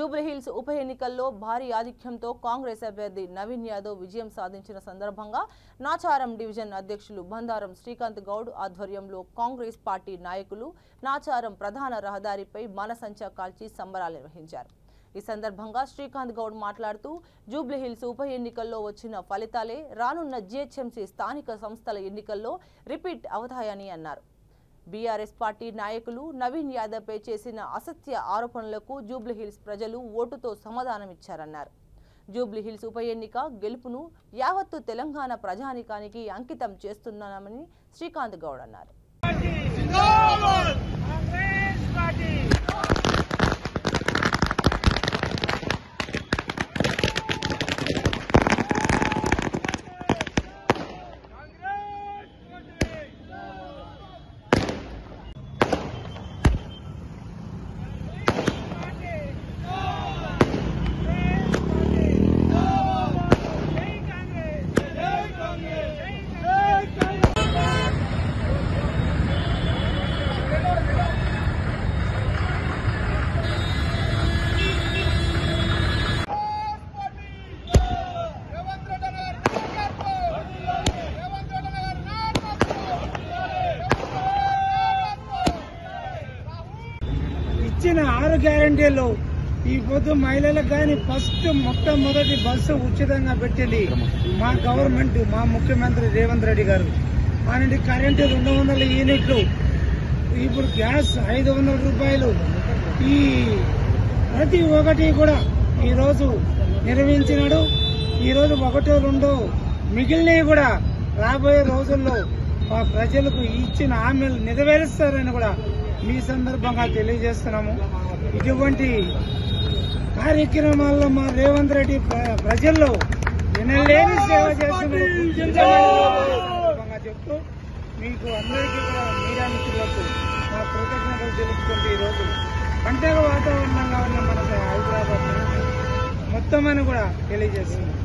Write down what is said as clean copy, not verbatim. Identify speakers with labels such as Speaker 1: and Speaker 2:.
Speaker 1: జూబ్లీహిల్స్ ఉప ఎన్నికల్లో భారీ ఆధిక్యంతో కాంగ్రెస్ అభ్యర్థి నవీన్ యాదవ్ విజయం సాధించిన సందర్భంగా నాచారం డివిజన్ అధ్యక్షులు బందారం శ్రీకాంత్ గౌడ్ ఆధ్వర్యంలో కాంగ్రెస్ పార్టీ నాయకులు నాచారం ప్రధాన రహదారిపై మనసంచా కాల్చి సంబరాలు నిర్వహించారు। ఈ సందర్భంగా శ్రీకాంత్ గౌడ్ మాట్లాడుతూ జూబ్లీహిల్స్ ఉప ఎన్నికల్లో వచ్చిన ఫలితాలే రానున్న జీహెచ్ఎంసీ స్థానిక సంస్థల ఎన్నికల్లో రిపీట్ అవుతాయని అన్నారు। బీఆర్ఎస్ పార్టీ నాయకులు నవీన్ యాదవ్ పై చేసిన అసత్య ఆరోపణలకు జూబ్లీహిల్స్ ప్రజలు ఓటుతో సమాధానమిచ్చారన్నారు। జూబ్లీహిల్స్ ఉప ఎన్నిక గెలుపును యావత్తు తెలంగాణ ప్రజానికానికి అంకితం చేస్తున్నామని శ్రీకాంత్ గౌడ్ అన్నారు।
Speaker 2: ఇచ్చిన 6 గ్యారంటీలు ఈ పొద్దు మహిళలకు కానీ ఫస్ట్ మొట్టమొదటి బస్సు ఉచితంగా పెట్టింది మా గవర్నమెంట్, మా ముఖ్యమంత్రి రేవంత్ రెడ్డి గారు। అలాంటి కరెంటు 200 యూనిట్లు, ఇప్పుడు గ్యాస్ 500 రూపాయలు, ఈ ప్రతి ఒక్కటి కూడా ఈరోజు నిర్వహించినాడు। ఈరోజు 1, 2 మిగిలినవి కూడా రాబోయే రోజుల్లో మా ప్రజలకు ఇచ్చిన హామీలు నెరవేరుస్తారని కూడా మీ సందర్భంగా తెలియజేస్తున్నాము। ఇటువంటి కార్యక్రమాల్లో మా రేవంత్ రెడ్డి ప్రజల్లో వినలేని సేవ చేస్తున్న చెప్తూ మీకు అందరికీ కూడా మీడియా మిత్రులకు మా కృతజ్ఞతలు తెలుపుకుంటూ ఈరోజు పంటల వాతావరణంగా ఉన్న మన హైదరాబాద్ మొత్తం అని కూడా తెలియజేస్తున్నాం।